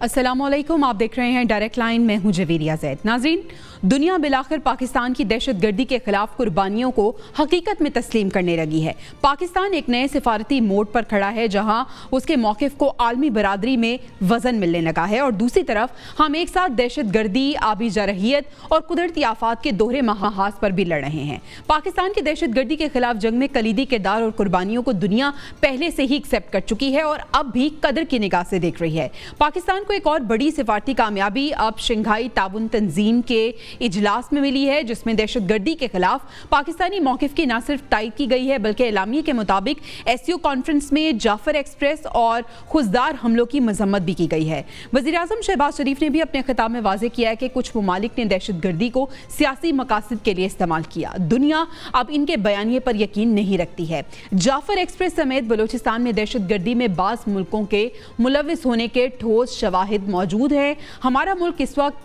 अस्सलामुअलैकुम, आप देख रहे हैं डायरेक्ट लाइन। मैं हूं जवेरिया ज़ैद। नाज़रीन, दुनिया बिलाखिर पाकिस्तान की दहशतगर्दी के खिलाफ कुर्बानियों को हकीकत में तस्लीम करने लगी है। पाकिस्तान एक नए सिफारती मोड़ पर खड़ा है जहां उसके मौक़िफ़ को आलमी बरादरी में वज़न मिलने लगा है और दूसरी तरफ हम एक साथ दहशतगर्दी, आबी जरहियत और कुदरती आफात के दोहरे महाहास पर भी लड़ रहे हैं। पाकिस्तान की दहशतगर्दी के खिलाफ जंग में कलीदी किरदार और कुर्बानियों को दुनिया पहले से ही एक्सेप्ट कर चुकी है और अब भी कदर की निगाह से देख रही है। पाकिस्तान को एक और बड़ी सिफारती कामयाबी अब शंघाई ताउन तंजीम के इजलास में मिली है, जिसमें दहशतगर्दी के खिलाफ पाकिस्तानी मौक़िफ़ की न सिर्फ तायद की गई है बल्कि एलामिया के मुताबिक एससीओ कॉन्फ्रेंस में जाफर एक्सप्रेस और खुजदार हमलों की मजम्मत भी की गई है। वज़ीर-ए-आज़म शहबाज शरीफ ने भी अपने खिताब में वाज़ेह किया है कि कुछ ममालिक ने दहशतगर्दी को सियासी मकासद के लिए इस्तेमाल किया। दुनिया अब इनके बयानिए पर यकीन नहीं रखती है। जाफर एक्सप्रेस समेत बलूचिस्तान में दहशतगर्दी में बाज़ मुल्कों के मुलविस होने के ठोस शवाहिद मौजूद है। हमारा मुल्क इस वक्त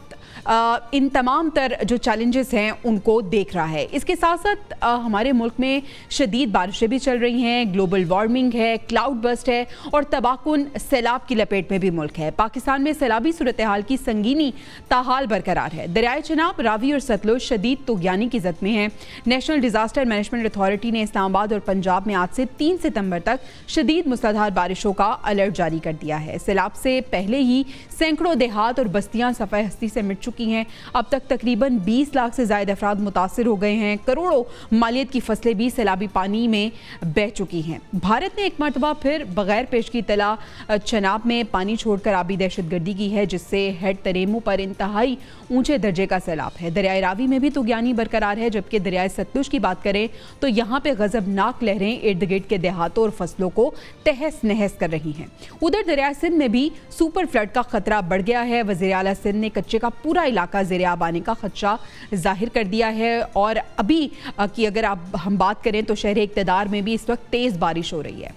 इन तमाम तर जो चैलेंजेस हैं उनको देख रहा है। इसके साथ साथ हमारे मुल्क में शदीद बारिशें भी चल रही हैं, ग्लोबल वार्मिंग है, क्लाउड बस्ट है और तबाहकुन सैलाब की लपेट में भी मुल्क है। पाकिस्तान में सैलाबी सूरत हाल की संगीनी ताहाल बरकरार है। दरियाए चनाब, रावी और सतलुज शदीद तुगयानी की जद में है। नेशनल डिजास्टर मैनेजमेंट अथॉरिटी ने इस्लामाबाद और पंजाब में आज से 3 सितंबर तक शदीद मूसलाधार बारिशों का अलर्ट जारी कर दिया है। सैलाब से पहले ही सैकड़ों देहात और बस्तियां सफ़े हस्ती से मिट चुकी हैं। अब तक तकरीबन 20 लाख से ज़ायद अफराद मुतासिर हो गए हैं। करोड़ों मालियत की फसलें भी सैलाबी पानी में बह चुकी हैं। भारत ने एक मरतबा फिर बगैर पेश की तला चनाब में पानी छोड़कर आबी दहशतगर्दी की है, जिससे हेड तरेमू पर इंतहाई ऊंचे दर्जे का सैलाब है। दरियाए रावी में भी तुगयानी बरकरार है, जबकि दरियाए सतलुज की बात करें तो यहाँ पे गजबनाक लहरें इर्द गिर्द के देहातों और फसलों को तहस नहस कर रही हैं। उधर दरियाए सिंध में भी सुपर फ्लड का खतरा बढ़ गया है। वज़ीर आला सिंध ने कच्चे का पूरा इलाका ज़ेरे आब आने का खदशा जाहिर कर दिया है और अभी की अगर हम बात करें तो शहर इक़्तिदार में भी इस वक्त तेज़ बारिश हो रही है।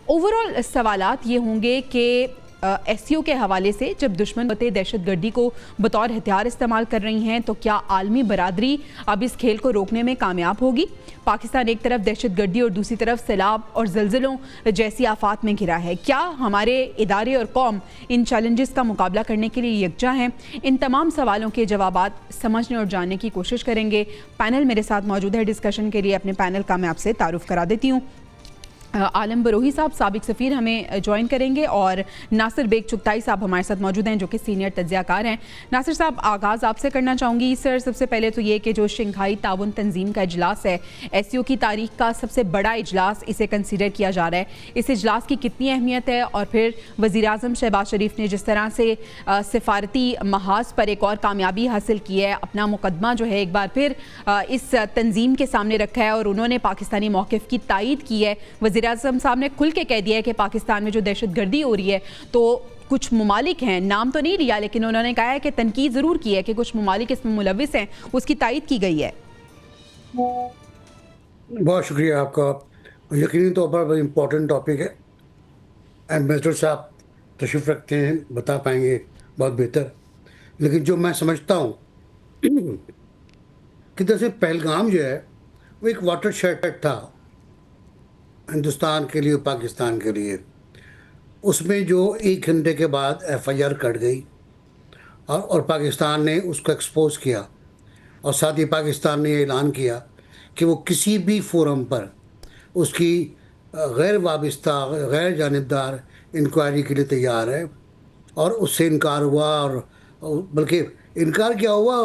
ओवरऑल सवालात ये होंगे कि एससीओ के हवाले से जब दुश्मन दहशतगर्दी को बतौर हथियार इस्तेमाल कर रही हैं तो क्या आलमी बरादरी अब इस खेल को रोकने में कामयाब होगी? पाकिस्तान एक तरफ दहशतगर्दी और दूसरी तरफ सैलाब और ज़लज़लों जैसी आफात में घिरा है। क्या हमारे इदारे और कौम इन चैलेंजेस का मुकाबला करने के लिए यकजा हैं? इन तमाम सवालों के जवाबात समझने और जानने की कोशिश करेंगे। पैनल मेरे साथ मौजूद है। डिस्कशन के लिए अपने पैनल का मैं आपसे तारुफ करा देती हूँ। आलम बरोही साहब साबिक सफ़ीर हमें ज्वाइन करेंगे और नासिर बेग चुगताई साहब हमारे साथ मौजूद हैं जो कि सीनियर तज्ज़ियाकार हैं। नासिर साहब, आगाज़ आपसे करना चाहूँगी। सर, सबसे पहले तो ये कि जो शंघाई ताउन तंजीम का इजलास है, एससीओ की तारीख का सबसे बड़ा इजलास इसे कंसीडर किया जा रहा है। इस इजलास की कितनी अहमियत है और फिर वज़ीर-ए-आज़म शहबाज शरीफ ने जिस तरह से सिफारती महाज पर एक और कामयाबी हासिल की है, अपना मुकदमा जो है एक बार फिर इस तंजीम के सामने रखा है और उन्होंने पाकिस्तानी मौक़िफ़ की तायद की है। वज़ीर-ए-आज़म साहब ने खुल के कह दिया है कि पाकिस्तान में जो दहशतगर्दी हो रही है, तो कुछ ममालिक हैं, नाम तो नहीं लिया, लेकिन उन्होंने कहा है कि तनकीद ज़रूर की है कि कुछ ममालिक इसमें मुलविस हैं, उसकी तायद की गई है। बहुत शुक्रिया आपका। यकीनी तौर पर बहुत इम्पोर्टेंट टॉपिक है। एम्बेसडर साहब तशरीफ़ रखते हैं, बता पाएंगे बहुत बेहतर। लेकिन जो मैं समझता हूँ कि जैसे पहलगाम जो है वो एक वाटर शेड था हिंदुस्तान के लिए, पाकिस्तान के लिए। उसमें जो 1 घंटे के बाद FIR कट गई और पाकिस्तान ने उसको एक्सपोज किया और साथ ही पाकिस्तान ने ऐलान किया कि वो किसी भी फोरम पर उसकी गैर वाबस्ता, गैर जानिबदार इंक्वायरी के लिए तैयार है। और उससे इनकार हुआ और बल्कि इनकार क्या हुआ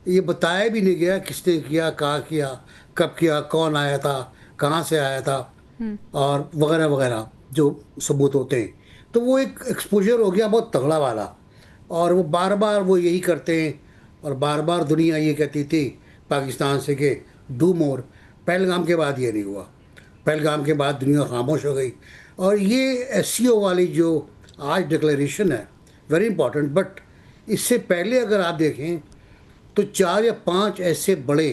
ये बताया भी नहीं गया किसने किया, कहाँ किया, कब किया, कौन आया था, कहाँ से आया था और वगैरह वगैरह जो सबूत होते हैं। तो वो एक एक्सपोजर हो गया बहुत तगड़ा वाला और वो बार बार वो यही करते हैं और बार बार दुनिया ये कहती थी पाकिस्तान से कि डू मोर। पहलगाम के बाद ये नहीं हुआ। पहलगाम के बाद दुनिया खामोश हो गई और ये एससीओ वाली जो आज डिक्लेरेशन है वेरी इंपॉर्टेंट। बट इससे पहले अगर आप देखें तो 4 या 5 ऐसे बड़े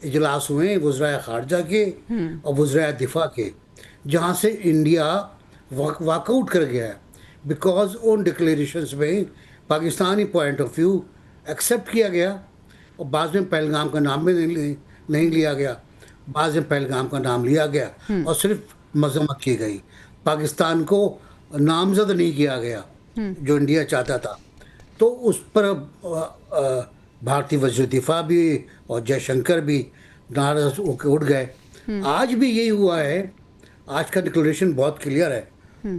इजलास हुए हैं वज़राए ख़ारजा के और वज़राए दिफा के, जहाँ से इंडिया वॉकआउट कर गया है बिकॉज उन डिक्लेरेशंस में Pakistani point of view accept किया गया और बाद में पहलगाम का नाम भी नहीं लिया गया, बाद में पहलगाम का नाम लिया गया और सिर्फ मजम्मत की गई। पाकिस्तान को नामजद नहीं किया गया जो इंडिया चाहता था, तो उस पर भारतीय वज़ीर दिफा भी और जयशंकर भी नाराज होकर उठ गए। आज भी यही हुआ है। आज का डिक्लेरेशन बहुत क्लियर है,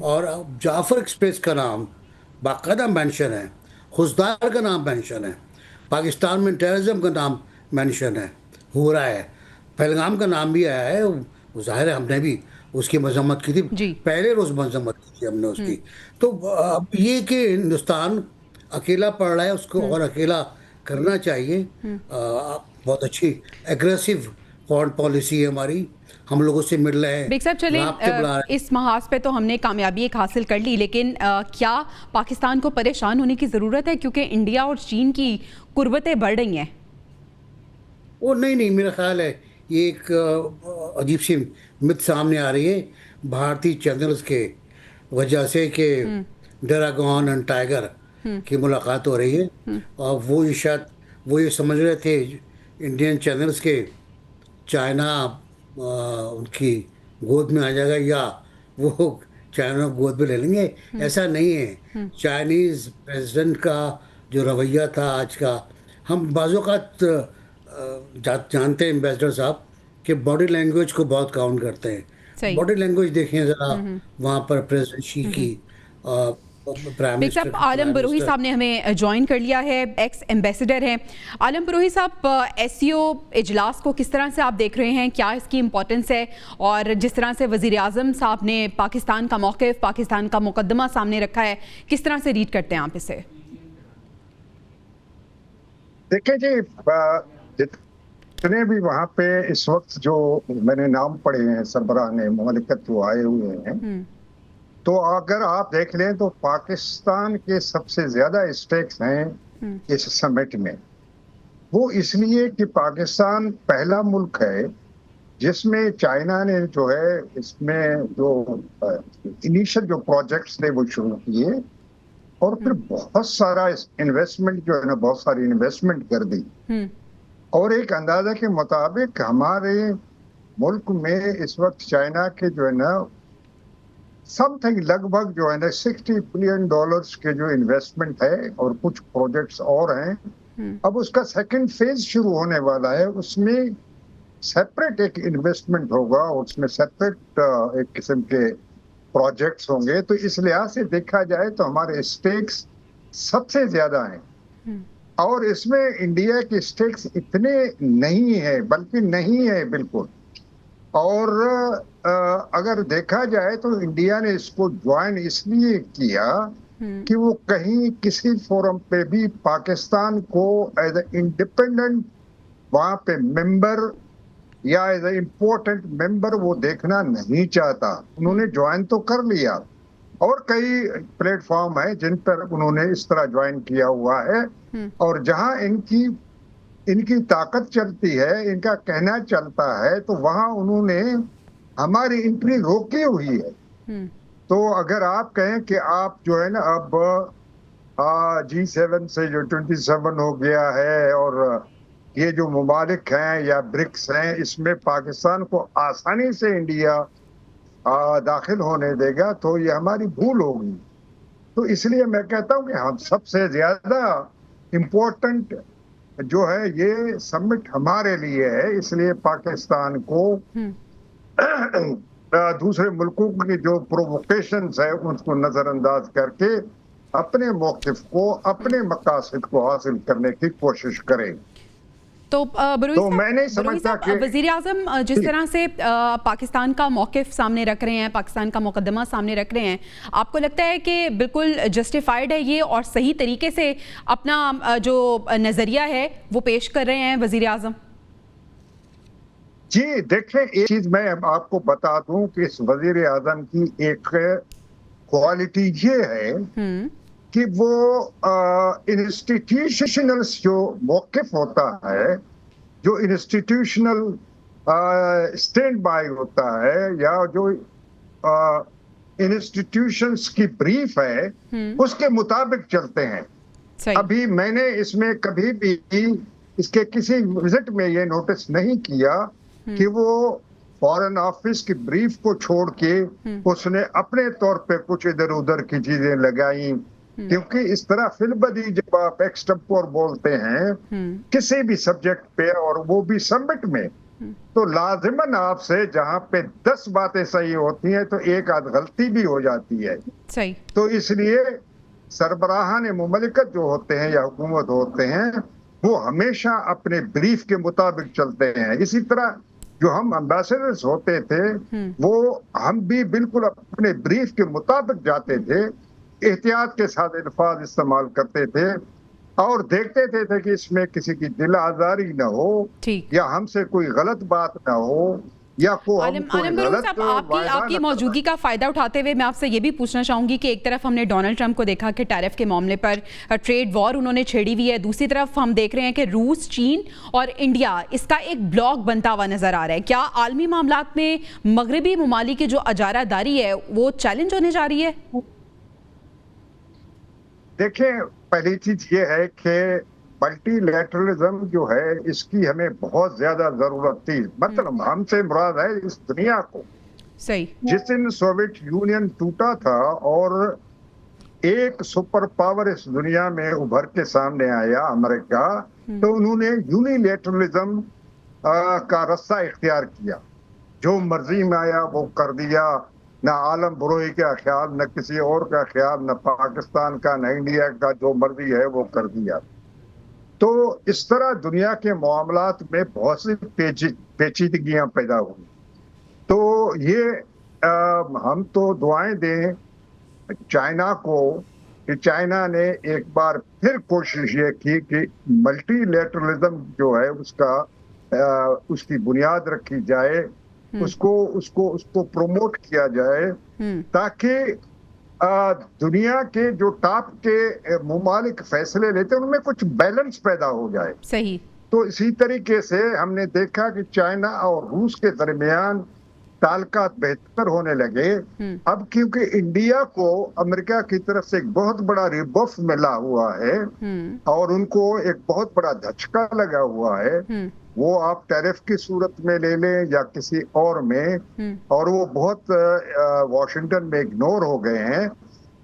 और जाफर एक्सप्रेस का नाम बाकायदा मेंशन है, खुशदार का नाम मेंशन है, पाकिस्तान में टेररिज्म का नाम मेंशन है, हो रहा है, पहलगाम का नाम भी आया है। वो जाहिर है हमने भी उसकी मजम्मत की थी, जी। पहले रोज़ मजम्मत की थी हमने उसकी। तो अब ये कि हिंदुस्तान अकेला पड़ रहा है, उसको और अकेला करना चाहिए। बहुत अच्छी एग्रेसिव फॉरेन पॉलिसी है हमारी, हम लोगों से मिल रहे हैं, बेग साहब चलें, राब्ते बढ़ा रहे हैं। इस महाज पे तो हमने कामयाबी एक हासिल कर ली, लेकिन क्या पाकिस्तान को परेशान होने की ज़रूरत है, क्योंकि इंडिया और चीन की कुर्बतें बढ़ रही हैं? वो नहीं, मेरा ख्याल है ये एक अजीब सी मिथ सामने आ रही है भारतीय चैनल्स के वजह से, कि ड्रैगन एंड टाइगर की मुलाकात हो रही है, और वो ये शायद वो ये समझ रहे थे इंडियन चैनल्स के चाइना उनकी गोद में आ जाएगा, या वो चाइना गोद में ले लेंगे। ऐसा नहीं है। चाइनीज़ प्रेसिडेंट का जो रवैया था आज का, हम बाज़-औक़ात जानते हैं एम्बेसडर साहब कि बॉडी लैंग्वेज को बहुत काउंट करते हैं। सही। बॉडी लैंग्वेज देखें ज़रा वहाँ पर प्रेसिडेंट शी की, प्राइम बेग साहब, मिनिस्टर आलम बरूही साहब ने हमें ज्वाइन कर लिया है, एक्स एम्बेसडर हैं। आलम बरूही साहब, एससीओ इजलास को किस तरह से आप देख रहे हैं, क्या इसकी इम्पोर्टेंस है, और जिस तरह से वज़ीर आज़म साहब ने पाकिस्तान का मौक़िफ़, पाकिस्तान का मुकदमा सामने रखा है, किस तरह से रीड करते हैं आप इसे? देखिए जी, जितने भी वहाँ पे इस वक्त जो मैंने नाम पढ़े हैं सरबराह ने ममलिकत जो आए हुए हैं, तो अगर आप देख लें तो पाकिस्तान के सबसे ज्यादा स्टेक्स हैं इस समिट में। वो इसलिए कि पाकिस्तान पहला मुल्क है जिसमें चाइना ने जो है इसमें जो इनिशियल जो प्रोजेक्ट्स थे वो शुरू किए, और फिर बहुत सारा इन्वेस्टमेंट जो है ना, बहुत सारी इन्वेस्टमेंट कर दी। और एक अंदाजा के मुताबिक हमारे मुल्क में इस वक्त चाइना के जो है ना समथिंग लगभग जो है ना $60 बिलियन के जो इन्वेस्टमेंट है, और कुछ प्रोजेक्ट्स और हैं। अब उसका सेकंड फेज शुरू होने वाला है, उसमें सेपरेट एक इन्वेस्टमेंट होगा, उसमें सेपरेट एक किस्म के प्रोजेक्ट्स होंगे। तो इस लिहाज से देखा जाए तो हमारे स्टेक्स सबसे ज्यादा हैं, और इसमें इंडिया के स्टेक्स इतने नहीं है, बल्कि नहीं है बिल्कुल। और अगर देखा जाए तो इंडिया ने इसको ज्वाइन इसलिए किया कि वो कहीं किसी फोरम पे भी पाकिस्तान को एज ए इंडिपेंडेंट वहां पे मेंबर या एज ए इम्पोर्टेंट मेंबर वो देखना नहीं चाहता। उन्होंने ज्वाइन तो कर लिया, और कई प्लेटफॉर्म है जिन पर उन्होंने इस तरह ज्वाइन किया हुआ है, और जहां इनकी ताकत चलती है, इनका कहना चलता है, तो वहां उन्होंने हमारी एंट्री रोकी हुई है। तो अगर आप कहें कि आप जो है ना अब G7 से जो 27 हो गया है, और ये जो ममालिक हैं या ब्रिक्स हैं, इसमें पाकिस्तान को आसानी से इंडिया दाखिल होने देगा, तो ये हमारी भूल होगी। तो इसलिए मैं कहता हूँ कि हम सबसे ज्यादा इम्पोर्टेंट जो है ये समिट हमारे लिए है, इसलिए पाकिस्तान को दूसरे मुल्कों की जो प्रोवोकेशंस है उनको नजरअंदाज करके अपने मौक़िफ़ को, अपने मकासद को हासिल करने की कोशिश करें। तो मैं नहीं समझता कि वज़ीर आज़म जिस तरह से पाकिस्तान का मौक़िफ़ सामने रख रहे हैं, पाकिस्तान का मुकदमा सामने रख रहे हैं, आपको लगता है कि बिल्कुल जस्टिफाइड है ये, और सही तरीके से अपना जो नज़रिया है वो पेश कर रहे हैं वज़ीर आज़म? जी देखें, एक चीज मैं आपको बता दूं कि इस वज़ीर आज़म की एक क्वालिटी ये है कि वो इंस्टीट्यूशनल जो मौक़िफ़ होता है, जो इंस्टीट्यूशनल स्टैंड बाय होता है, या जो इंस्टीट्यूशंस की ब्रीफ है उसके मुताबिक चलते हैं। अभी मैंने इसमें कभी भी इसके किसी विजिट में ये नोटिस नहीं किया कि वो फॉरेन ऑफिस की ब्रीफ को छोड़ के उसने अपने तौर पे कुछ इधर उधर की चीजें लगाई, क्योंकि इस तरह फिलबदी जब आप एक्सटेम्पोर बोलते हैं किसी भी सब्जेक्ट पे और वो भी समिट में, तो लाजिमन आपसे जहां पे 10 बातें सही होती हैं तो एक आध गलती भी हो जाती है। सही। तो इसलिए सरबराहान मुमलिकत जो होते हैं या हुकूमत होते हैं वो हमेशा अपने ब्रीफ के मुताबिक चलते हैं। इसी तरह जो हम एम्बेसडर्स होते थे वो हम भी बिल्कुल अपने ब्रीफ के मुताबिक जाते थे, एहतियात के साथ अल्फाज इस्तेमाल करते थे और देखते थे कि इसमें किसी की दिल आजारी न हो या हमसे कोई गलत बात न हो या आलम बरूर साहब, आपकी मौजूदगी का फायदा उठाते हुए मैं आपसे ये भी पूछना चाहूंगी कि एक तरफ हमने डोनाल्ड ट्रंप को देखा कि टैरिफ के मामले पर ट्रेड वॉर उन्होंने छेड़ी हुई है, दूसरी तरफ हम देख रहे हैं कि रूस, चीन और इंडिया इसका एक ब्लॉक बनता हुआ नजर आ रहा है। क्या आलमी मामलात में मगरबी ममालिक की जो अजारादारी है वो चैलेंज होने जा रही है? देखिए, पहली चीज ये है कि मल्टीलैटरलिज्म जो है इसकी हमें बहुत ज्यादा जरूरत थी। मतलब हमसे मुराद है इस दुनिया को। सही। जिस दिन सोवियत यूनियन टूटा था और एक सुपर पावर इस दुनिया में उभर के सामने आया, अमेरिका, तो उन्होंने यूनिलैटरलिज्म का रास्ता इख्तियार किया। जो मर्जी में आया वो कर दिया, न आलम बरोही का ख्याल, न किसी और का ख्याल, न पाकिस्तान का, न इंडिया का, जो मर्जी है वो कर दिया। तो इस तरह दुनिया के मामलात में बहुत सी पेचीदगियां पैदा हुई। तो ये हम तो दुआएं दें चाइना को कि चाइना ने एक बार फिर कोशिश ये की कि मल्टीलैटरलिज्म जो है उसकी बुनियाद रखी जाए, उसको प्रमोट किया जाए ताकि दुनिया के जो टॉप के मुमालिक फैसले लेते हैं उनमें कुछ बैलेंस पैदा हो जाए। सही। तो इसी तरीके से हमने देखा कि चाइना और रूस के दरमियान ताल्लुकात बेहतर होने लगे। अब क्योंकि इंडिया को अमेरिका की तरफ से एक बहुत बड़ा रिबफ मिला हुआ है और उनको एक बहुत बड़ा धचका लगा हुआ है, वो आप टैरिफ की सूरत में ले लें या किसी और में, और वो बहुत वॉशिंगटन में इग्नोर हो गए हैं।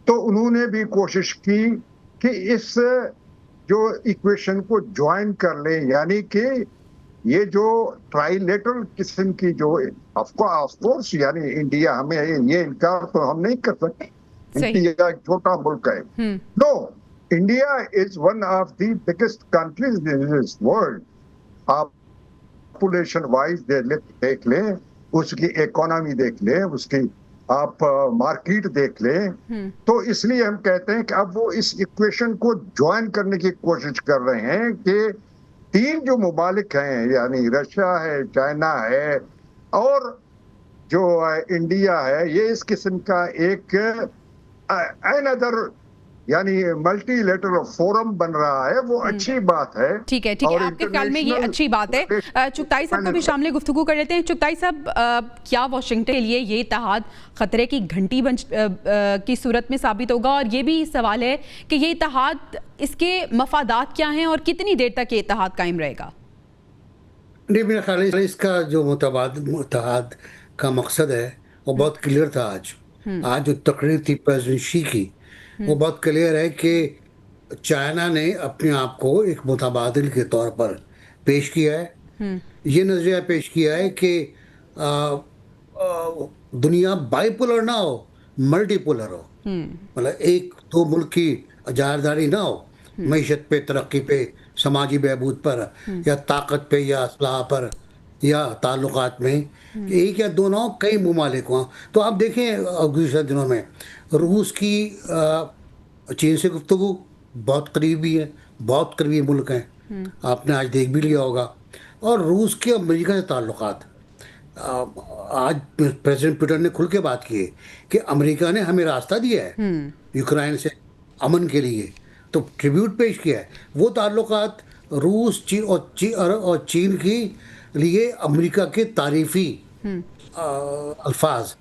तो उन्होंने भी कोशिश की कि इस जो इक्वेशन को ज्वाइन कर लें, यानी कि ये जो ट्राइलेटरल किस्म की जो ऑफ कोर्स यानी इंडिया, हमें ये इनकार तो हम नहीं कर सकते, इंडिया एक छोटा मुल्क है। No, India is one of the biggest countries in this world. आप पॉपुलेशन वाइज देख लें, उसकी इकोनॉमी देख लें, उसकी आप मार्केट देख लें। तो इसलिए हम कहते हैं कि अब वो इस इक्वेशन को ज्वाइन करने की कोशिश कर रहे हैं कि 3 जो मुमालिक हैं, यानी रशिया है, चाइना है और जो इंडिया है, ये इस किस्म का एक अनदर यानी मल्टीलेटरल फोरम बन रहा है। वो अच्छी बात है। ठीक है, ठीक है, आपके ख्याल में ये अच्छी बात है। चुगताई साहब को भी शामिल गुफ्तगू कर लेते हैं। चुगताई साहब, क्या वाशिंगटन के लिए ये इत्तेहाद खतरे की घंटी की सूरत में साबित होगा? और ये भी सवाल है कि ये इत्तेहाद, इसके मफादात क्या हैं और कितनी देर तक ये इत्तेहाद कायम रहेगा? नहीं, मेरा ख्याल है इसका जो इत्तेहाद का मकसद है वो बहुत क्लियर था। आज जो तकरीर थी प्रेसिडेंट शी की, वो बहुत क्लियर है कि चाइना ने अपने आप को एक मुतबादिल के तौर पर पेश किया है। ये नजरिया पेश किया है कि दुनिया बाइपोलर ना हो, मल्टीपोलर हो। मतलब एक दो मुल्क की अजारदारी ना हो, मईशत पे, तरक्की पे, समाजी बहबूद पर, या ताकत पे, या असलाह पर, या ताल्लुकात में एक या दो ना हो, कई मुमालिक हों। तो आप देखें गुज़श्ता दिनों में रूस की चीन से गुफ्तगू बहुत करीबी है, बहुत करीबी मुल्क हैं, आपने आज देख भी लिया होगा। और रूस के अमेरिका से ताल्लुकात, आज प्रेसिडेंट पुतिन ने खुल के बात की है कि अमेरिका ने हमें रास्ता दिया है यूक्रेन से अमन के लिए, तो ट्रिब्यूट पेश किया है। वो ताल्लुकात रूस, चीन और चीन की लिए अमेरिका के तारीफ़ी अल्फाज,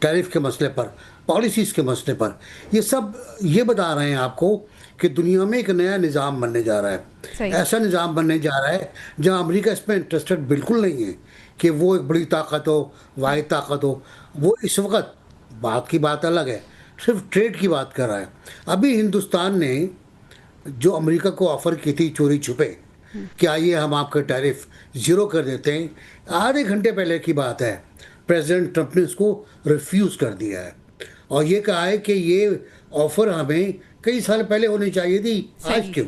टैरिफ के मसले पर, पॉलिसीज़ के मसले पर, ये सब ये बता रहे हैं आपको कि दुनिया में एक नया निज़ाम बनने जा रहा है। ऐसा निज़ाम बनने जा रहा है जहां अमेरिका इसमें इंटरेस्टेड बिल्कुल नहीं है कि वो एक बड़ी ताकत हो, वाहिद ताकत हो। वो इस वक्त, बात की बात अलग है, सिर्फ ट्रेड की बात कर रहा है। अभी हिंदुस्तान ने जो अमेरिका को ऑफर की थी चोरी छुपे कि आइए हम आपका टैरिफ ज़ीरो कर देते हैं, आधे घंटे पहले की बात है, प्रेसिडेंट ट्रंप ने उसको रिफ्यूज़ कर दिया है और ये कहा है कि ये ऑफर हमें कई साल पहले होनी चाहिए थी, आज क्यों?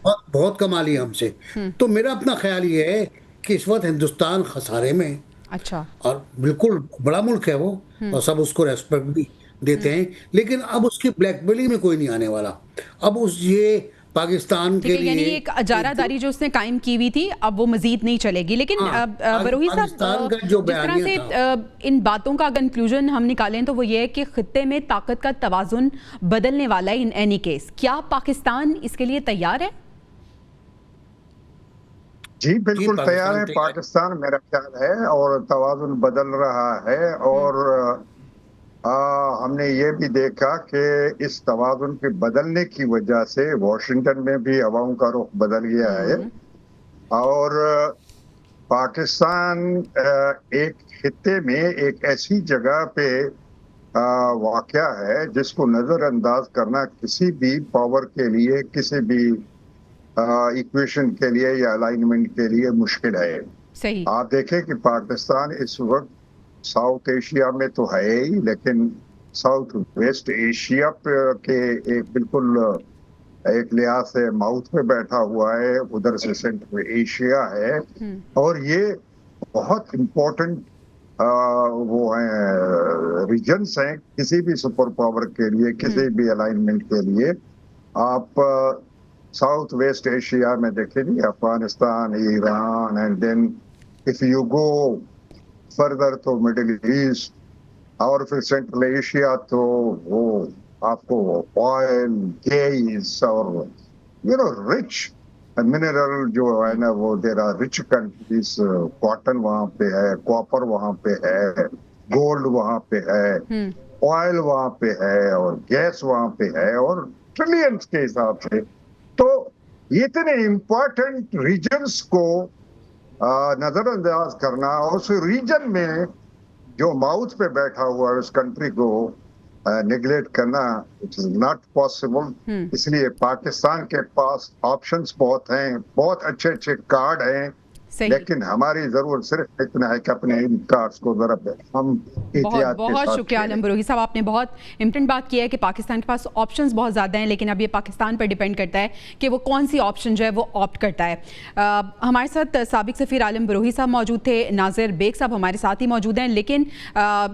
और बहुत कमा लिया हमसे। तो मेरा अपना ख्याल ये है कि इस वक्त हिंदुस्तान खसारे में है। अच्छा। और बिल्कुल बड़ा मुल्क है वो और सब उसको रेस्पेक्ट भी देते हैं, लेकिन अब उसकी ब्लैकमेलिंग में कोई नहीं आने वाला। अब उस ये पाकिस्तान के लिए यानी एक अजारादारी जो उसने कायम की हुई थी अब वो मजीद नहीं चलेगी। लेकिन बरोही साहब, जिस तरह से इन बातों का कंक्लूजन हम निकालें तो वो ये है कि खित्ते में ताकत का तवाजुन बदलने वाला है इन एनी केस। क्या पाकिस्तान इसके लिए तैयार है? जी बिल्कुल तैयार है पाकिस्तान, मेरा ख्याल है, और तवाजुन बदल रहा है। और हमने ये भी देखा कि इस तवाजुन के बदलने की वजह से वाशिंगटन में भी हवाओं का रुख बदल गया है और पाकिस्तान एक खित्ते में एक ऐसी जगह पे वाक़या है जिसको नज़रअंदाज करना किसी भी पावर के लिए, किसी भी इक्वेशन के लिए या अलाइनमेंट के लिए मुश्किल है। सही। आप देखें कि पाकिस्तान इस वक्त साउथ एशिया में तो है ही, लेकिन साउथ वेस्ट एशिया के एक बिल्कुल एक लिहाज से माउथ पे बैठा हुआ है, उधर से सेंट्रल एशिया है और ये बहुत इम्पोर्टेंट वो हैं रीजन्स हैं किसी भी सुपर पावर के लिए, किसी भी अलाइनमेंट के लिए। आप साउथ वेस्ट एशिया में देखेंगे Afghanistan, Iran, and then if you go further तो मिडिल ईस्ट और फिर सेंट्रल एशिया तो वो आपको ऑयल, गैस और रिच मिनरल जो है ना, वो there are rich countries. Cotton वहाँ पे है, कॉपर वहाँ पे है, गोल्ड वहाँ पे है, ऑयल वहाँ पे है और गैस वहाँ पे है और ट्रिलियंस के हिसाब से। तो ये इतने इम्पोर्टेंट रीजन्स को नजरअंदाज करना और उस रीजन में जो माउथ पे बैठा हुआ है उस कंट्री को नेग्लेक्ट करना, इट इज नॉट पॉसिबल। इसलिए पाकिस्तान के पास ऑप्शंस बहुत हैं, बहुत अच्छे अच्छे कार्ड हैं, लेकिन हमारी जरूरत सिर्फ इतना है कि अपने इन कार्ड्स को जरा हम बहुत बहुत शुक्रिया आलम बरोही साहब, आपने बहुत इम्पोर्टेंट बात की है कि पाकिस्तान के पास ऑप्शंस बहुत ज़्यादा हैं, लेकिन अब ये पाकिस्तान पर डिपेंड करता है कि वो कौन सी ऑप्शन जो है वो ऑप्ट करता है। हमारे साथ साबिक सफ़ीर आलम बरोही साहब मौजूद थे, नाजिर बेग साहब हमारे साथ ही मौजूद हैं, लेकिन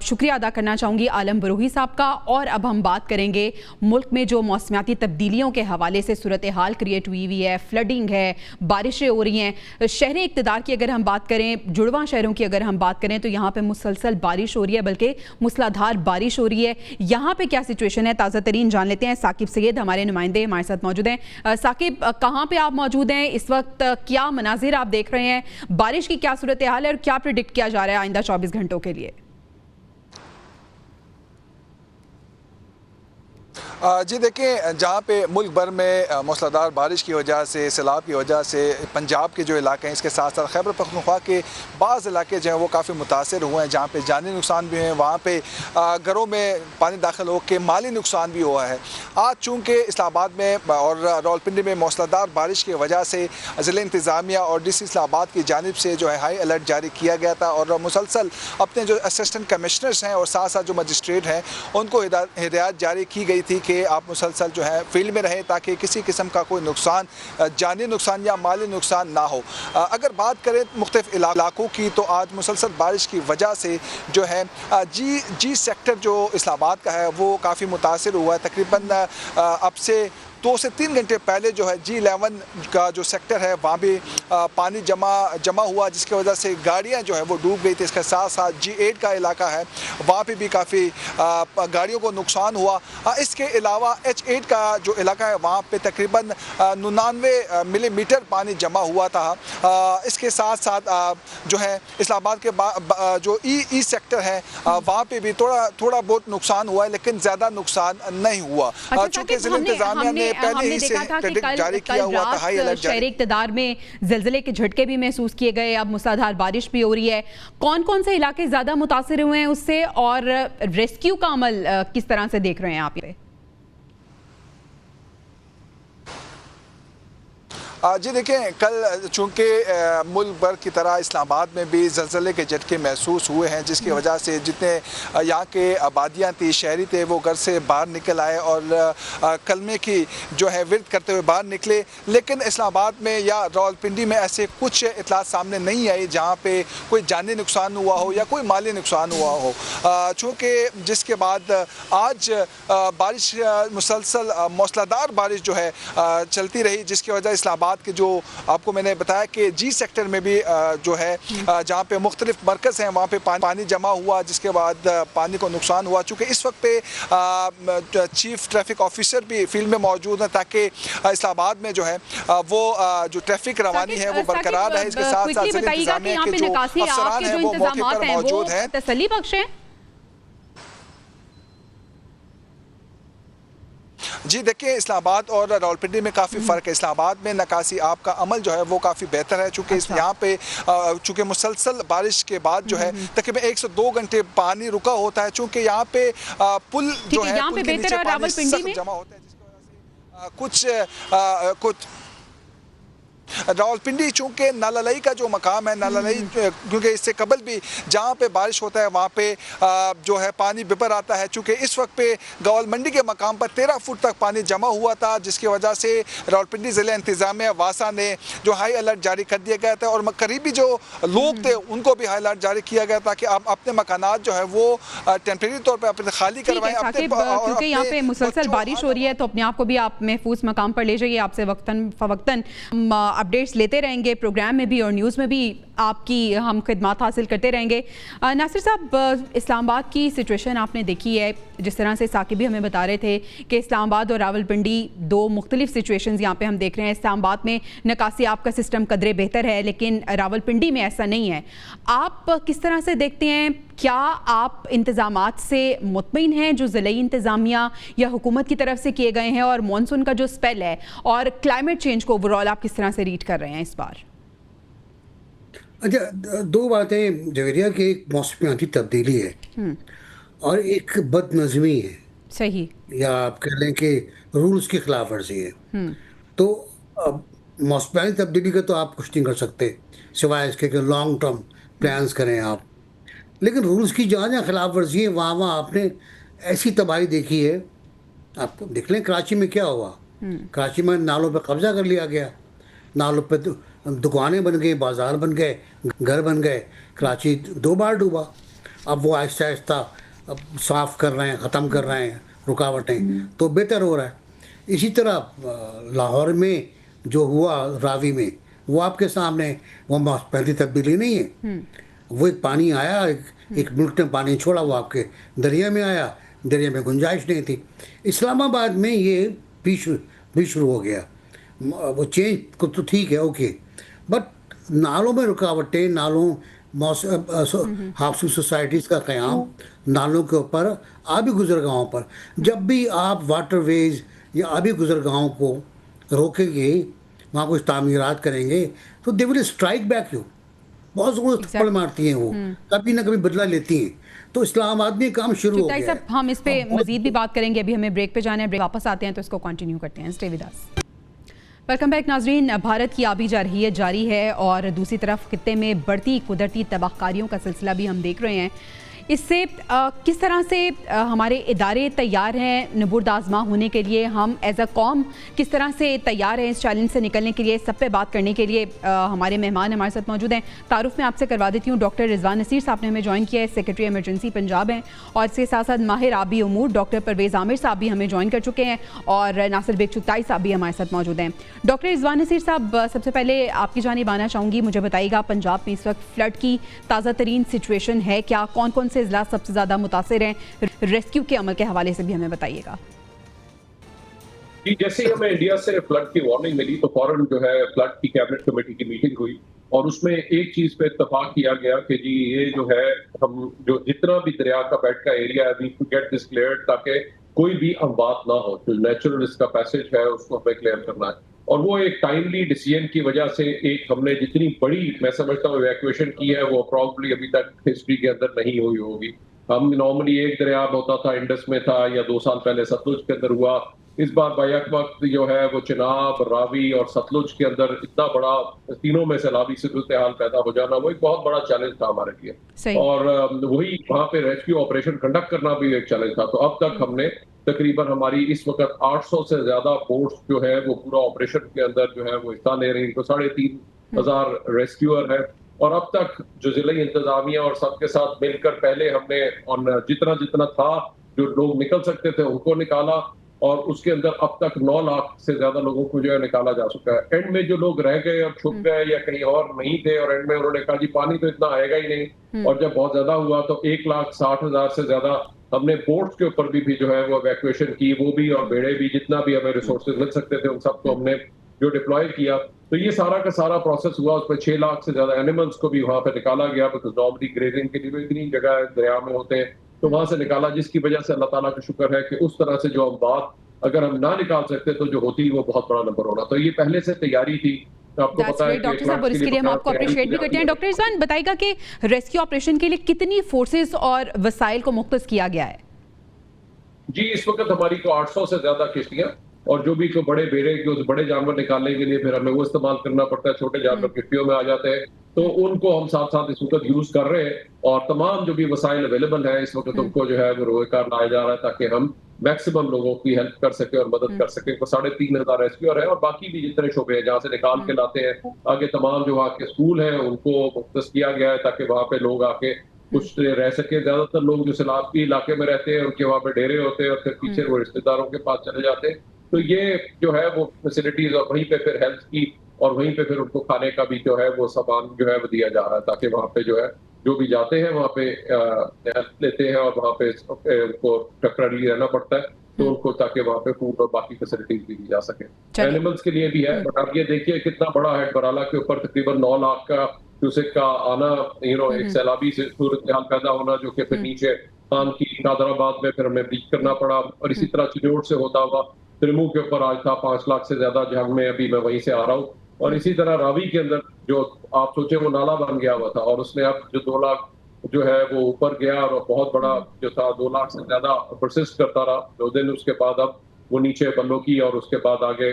शुक्रिया अदा करना चाहूँगी आलम बरोही साहब का। और अब हम बात करेंगे मुल्क में जो मौसमियाती तब्दीलियों के हवाले से सूरत हाल क्रिएट हुई है, फ्लडिंग है, बारिशें हो रही हैं। शहरी इक़्तिदार की अगर हम बात करें, जुड़वा शहरों की अगर हम बात करें तो यहाँ पे मुसलसल बारिश हो रही है, बल्कि मूसलाधार बारिश हो रही है। यहाँ पे क्या सिचुएशन है, ताज़ा तरीन जान लेते हैं। साकिब सैयद हमारे नुमाइंदे हमारे साथ मौजूद हैं। साकिब, कहाँ पे आप मौजूद हैं इस वक्त, क्या मनाजिर आप देख रहे हैं, बारिश की क्या सूरत हाल है और क्या प्रिडिक्ट किया जा रहा है आइंदा 24 घंटों के लिए? जी देखिए, जहाँ पे मुल्क भर में मूसलाधार बारिश की वजह से, सैलाब की वजह से पंजाब के जो इलाके हैं, इसके साथ साथ खैबर पख्तूनख्वा के बाज़ इलाके जो हैं वो काफ़ी मुतासर हुए हैं, जहाँ पे जानी नुकसान भी हैं, वहाँ पे घरों में पानी दाखिल हो के माली नुकसान भी हुआ है। आज चूँकि इस्लामाबाद में और रावलपिंडी में मूसलाधार बारिश की वजह से ज़िला इंतज़ामिया और DC इस्लामाबाद की जानिब से जो है हाई अलर्ट जारी किया गया था और मुसलसल अपने जो असिस्टेंट कमिश्नर्स हैं और साथ साथ जो मजिस्ट्रेट हैं उनको हिदायत जारी की गई थी कि आप मुसलसल जो है फील्ड में रहें ताकि किसी किस्म का कोई नुकसान, जानी नुकसान या माली नुकसान ना हो। अगर बात करें मुख्तलिफ इलाकों की तो आज मुसलसल बारिश की वजह से जो है जी सेक्टर जो इस्लामाबाद का है वो काफ़ी मुतासिर हुआ है। तकरीबन अब से 2 से 3 घंटे पहले जो है G11 का जो सेक्टर है वहाँ भी पानी जमा हुआ, जिसकी वजह से गाड़ियाँ जो है वो डूब गई थी। इसके साथ साथ G8 का इलाका है वहाँ पे भी काफ़ी गाड़ियों को नुकसान हुआ। इसके अलावा H8 का जो इलाका है वहाँ पे तकरीबन 99 मिलीमीटर पानी जमा हुआ था। इसके साथ साथ जो है इस्लामाबाद के जो ई सेक्टर है वहाँ पे भी थोड़ा बहुत नुकसान हुआ है, लेकिन ज़्यादा नुकसान नहीं हुआ। चूँकि ज़िला इंतज़ामिया ने पहले हमने ही से देखा था कि predict जारी किया हुआ था, हाई कल अलर्ट शहर इक़्तिदार में ज़लज़ले के झटके भी महसूस किए गए, अब मूसलाधार बारिश भी हो रही है। कौन कौन से इलाके ज़्यादा मुतासिर हुए हैं उससे, और रेस्क्यू का अमल किस तरह से देख रहे हैं आप ये? जी देखें, कल चूँकि मुल्क भर की तरह इस्लामाबाद में भी ज़लज़ले के झटके महसूस हुए हैं, जिसकी वजह से जितने यहाँ के आबादियाँ थी, शहरी थे, वो घर से बाहर निकल आए और कलमे की जो है विर्द करते हुए बाहर निकले। लेकिन इस्लामाबाद में या रावलपिंडी में ऐसे कुछ इतलात सामने नहीं आई जहाँ पे कोई जानी नुकसान हुआ हो या कोई माली नुकसान हुआ हो। चूँकि जिसके बाद आज बारिश मुसलसल मौसलाधार बारिश जो है चलती रही, जिसकी वजह इस्लामाबाद के जो आपको मैंने बताया कि जी सेक्टर में भी जो है जहाँ पे मुख्तलिफ मरकज़ हैं वहाँ पे पानी जमा हुआ, जिसके बाद पानी को नुकसान हुआ। चूँकि इस वक्त पे चीफ ट्रैफिक ऑफिसर भी फील्ड में मौजूद हैं ताकि इस्लामाबाद में जो है वो जो ट्रैफिक रवानी है वो बरकरार रहे। इसके साथ साथ इंतजामिया के जो अफसरान हैं वो मौके पर मौजूद हैं। तसल्ली बख्श है। जी देखिए, इस्लामाबाद और रावलपिंडी में काफ़ी फ़र्क है। इस्लामाबाद में नकासी आब का अमल जो है वो काफ़ी बेहतर है, चूँकि यहाँ पे चूँकि मुसलसल बारिश के बाद जो है तकरीबन 1 से 2 घंटे पानी रुका होता है, चूँकि यहाँ पे पुल जो है पुल के नीचे पानी सख्त जमा होता है, जिसकी वजह से कुछ रावलपिंडी चूँकि नालालई का जो मकाम है, नालालई क्योंकि इससे कबल भी जहाँ पे बारिश होता है वहाँ पे जो है पानी बिपर आता है। चूँकि इस वक्त पे गौल मंडी के मकाम पर 13 फुट तक पानी जमा हुआ था, जिसकी वजह से रावलपिंडी ज़िला इंतज़ामिया वासा ने जो हाई अलर्ट जारी कर दिया गया था और करीबी जो लोग थे उनको भी हाई अलर्ट जारी किया गया ताकि आप अपने मकानात जो है वो टेम्परेरी तौर पर अपने खाली करवाएं। क्योंकि यहाँ पे मुसलसल बारिश हो रही है तो अपने आप को भी आप महफूज मकाम पर ले जाइए। आपसे वक्तन फवक्तन अपडेट्स लेते रहेंगे, प्रोग्राम में भी और न्यूज़ में भी आपकी हम खिदमत हासिल करते रहेंगे। नासिर साहब, इस्लामाबाद की सिचुएशन आपने देखी है, जिस तरह से साकिब भी हमें बता रहे थे कि इस्लामाबाद और रावलपिंडी दो मुख्तलिफ सिचुएशंस यहाँ पे हम देख रहे हैं। इस्लामाबाद में निकासी आपका सिस्टम कदरे बेहतर है, लेकिन रावलपिंडी में ऐसा नहीं है। आप किस तरह से देखते हैं? क्या आप इंतज़ामात से मुतमिन हैं जो ज़िले इंतज़ामिया या हुकूमत की तरफ से किए गए हैं, और मानसून का जो स्पेल है और क्लाइमेट चेंज को ओवरऑल आप किस तरह से रीड कर रहे हैं इस बार? अच्छा, दो बातें जवेरिया की, एक मौसमियाती तब्दीली है और एक बदनज़मी है, सही, या आप कह लें कि रूल्स की खिलाफ वर्जी है। तो मौसमियाती तब्दीली का तो आप कुछ नहीं कर सकते सिवाय इसके कि लॉन्ग टर्म प्लान्स करें आप, लेकिन रूल्स की जहाँ जहाँ खिलाफ वर्जी है वहाँ वहाँ आपने ऐसी तबाही देखी है। आप देख लें कराची में क्या हुआ। कराची में नालों पे कब्जा कर लिया गया, नालों पे दुकानें बन गई, बाजार बन गए, घर बन गए। कराची 2 बार डूबा। अब वो आहिस्ता आहिस्ता अब साफ़ कर रहे हैं, ख़त्म कर रहे हैं रुकावटें, तो बेहतर हो रहा है। इसी तरह लाहौर में जो हुआ रावी में, वो आपके सामने, वो पहली तब्दीली नहीं है। वो एक पानी आया, एक मुल्क ने पानी छोड़ा, वो आपके दरिया में आया, दरिया में गुंजाइश नहीं थी। इस्लामाबाद में ये भी शुरू हो गया। वो चेंज को तो ठीक है, ओके, बट नालों में रुकावटें, नालों हाउसिंग सोसाइटीज़ का क़याम, नालों के ऊपर, आबी गुज़रगाहों पर, जब भी आप वाटरवेज़ या आबी गुज़रगाहों को रोकेंगे, वहाँ कुछ तामीरात करेंगे, तो they will strike back you. बहुत ज़ोर थप्पड़ मारती हैं वो, कभी ना कभी बदला लेती हैं। तो इस्लामाबाद में काम शुरू हो गया है। हम इस पे मजीद भी बात करेंगे, अभी हमें ब्रेक पे जाना है, ब्रेक वापस आते हैं तो इसको कंटिन्यू करते हैं। Stay with us. Welcome back नाजरीन। भारत की आबी जारहियत जारी है और दूसरी तरफ खित्ते में बढ़ती कुदरती तबाहकारियों का सिलसिला भी हम देख रहे हैं। इससे किस तरह से हमारे इदारे तैयार हैं नबूर्द आज़मा होने के लिए, हम एज अ कौम किस तरह से तैयार हैं इस चैलेंज से निकलने के लिए, सब पे बात करने के लिए हमारे मेहमान हमारे साथ मौजूद हैं। तारुफ में आपसे करवा देती हूँ, डॉक्टर रिजवान नसीर साहब ने हमें ज्वाइन किया है, सेक्रेटरी एमरजेंसी पंजाब हैं, और इसके साथ साथ माहिर आबी उमूर डॉक्टर परवेज़ आमिर साहब भी हमें ज्वाइन कर चुके हैं, और नासिर बेग चुगताई साहब भी हमारे साथ मौजूद हैं। डॉक्टर रिजवान नसीर साहब, सबसे पहले आपकी जानिब आना चाहूँगी, मुझे बताइएगा पंजाब में इस वक्त फ्लड की ताज़ा तरीन सिचुएशन है क्या? कौन कौन से इजला सबसे ज़्यादा मुतासिर हैं? रेस्क्यू के अमल के हवाले से भी हमें बताइएगा। जी, जैसे ही हमें इंडिया से फ्लड की वार्निंग मिली तो फौरन जो है फ्लड की कैबिनेट कमेटी की मीटिंग हुई और उसमें एक चीज पे इत्तेफाक किया गया कि जी ये जो है हम जो जितना भी दरिया का बेड का एरिया है we to get this cleared, ताकि कोई भी अमवात ना हो। जो नेचुरल इसका पैसेज है उसको हमें क्लियर करना है, और वो एक टाइमली डिसीजन की वजह से एक हमने जितनी बड़ी, मैं समझता हूँ, इवैक्यूएशन की है वो प्रॉब्ली अभी तक हिस्ट्री के अंदर नहीं हुई होगी। हम नॉर्मली एक दरिया होता था, इंडस में था, या 2 साल पहले सतलुज के अंदर हुआ। इस बार बैक वक्त जो है वो चिनाब, रावी और सतलुज के अंदर इतना बड़ा, तीनों में सैलाबी सूरत हाल पैदा हो जाना, वो एक बहुत बड़ा चैलेंज था हमारे लिए। और वही वहां पे रेस्क्यू ऑपरेशन कंडक्ट करना भी एक चैलेंज था। तो अब तक हमने तकरीबन, हमारी इस वक्त 800 से ज्यादा बोट्स जो है वो पूरा ऑपरेशन के अंदर जो है वो हिस्सा ले रही है। तो 3,500 रेस्क्यूअर है, और अब तक जो जिला इंतजामिया और सबके साथ मिलकर पहले हमने जितना जितना था, जो लोग निकल सकते थे उनको निकाला, और उसके अंदर अब तक 9 लाख से ज्यादा लोगों को जो है निकाला जा चुका है। एंड में जो लोग रह गए और छुप गए या कहीं और नहीं थे, और एंड में उन्होंने कहा जी पानी तो इतना आएगा ही नहीं, और जब बहुत ज्यादा हुआ तो 1,60,000 से ज्यादा हमने बोट्स के ऊपर भी जो है वो इवैक्यूएशन की, वो भी, और बेड़े भी, जितना भी हमें रिसोर्सेज मिल सकते थे उन सबको हमने जो डिप्लॉय किया। तो ये सारा का सारा प्रोसेस हुआ। उसमें 6 लाख से ज्यादा एनिमल्स को भी वहां पे निकाला गया, बिकॉज नॉर्मली ग्रेजिंग के लिए इतनी जगह दरिया में होते हैं, तो वहां से निकाला, जिसकी वजह से अल्लाह ताला का शुक्र है कि उस तरह से जो अमवात अगर हम ना निकाल सकते तो जो होती वो बहुत बड़ा नंबर होना। तो ये पहले से तैयारी थी। आपको पता है डॉक्टर साहब, और इसके लिए हम आपको अप्रिशिएट भी करते हैं। डॉक्टर रिजवान बताएगा कि रेस्क्यू ऑपरेशन के लिए कितनी फोर्सेस और वसाइल को मुख्तस किया गया है? जी, इस वक्त हमारी को 800 से ज्यादा किश्तियां, और जो भी कोई बड़े बेड़े के उस बड़े जानवर निकालने के लिए फिर हमें वो इस्तेमाल करना पड़ता है, छोटे जानवर किश्तियों में आ जाते हैं, तो उनको हम साथ साथ इस वक्त यूज कर रहे हैं। और तमाम जो भी वसाइल अवेलेबल है इस वक्त उनको जो है वो रोएकार लाया जा रहा है, ताकि हम मैक्सिमम लोगों की हेल्प कर सके और मदद कर सके। तो 3,500 रेस्क्यूअर है, और बाकी भी जितने शोबे हैं जहाँ से निकाल के लाते हैं, आगे तमाम जो वहाँ के स्कूल हैं उनको मुख्तस किया गया है, ताकि वहाँ पे लोग आके कुछ रह सके। ज्यादातर लोग जो सैलाबी इलाके में रहते हैं उनके वहाँ पे डेरे होते हैं, और फिर पीछे वो रिश्तेदारों के पास चले जाते हैं। तो ये जो है वो फैसिलिटीज, और वहीं पे फिर हेल्थ की, और वहीं पे फिर उनको खाने का भी जो है वो सामान जो है वो दिया जा रहा है, ताकि वहाँ पे जो है जो भी जाते हैं वहाँ पे हेल्प लेते हैं, और वहाँ पे उनको टेम्परेरी रहना पड़ता है, तो उनको, ताकि वहाँ पे फूड और बाकी फैसिलिटीज भी दी जा सके। एनिमल्स के लिए भी है। बट आप ये देखिए कितना बड़ा है, बराला के ऊपर तकरीबन 9 लाख का क्यूसेक का आना, एक सैलाबी से सूरत हाल पैदा होना, जो कि फिर नीचे खान की नादराबाद में फिर हमें ब्रीच करना पड़ा। और इसी तरह चिन्नौर से होता हुआ त्रिमू के ऊपर आज था 5 लाख से ज्यादा, जहां में अभी मैं वहीं से आ रहा हूँ। और इसी तरह रावी के अंदर जो आप सोचे वो नाला बन गया हुआ था, और उसने अब जो 2 लाख जो है वो ऊपर गया, और बहुत बड़ा जो था 2 लाख से ज्यादा परसिस्ट करता रहा 2 दिन। उसके बाद अब वो नीचे बल्लो की, और उसके बाद आगे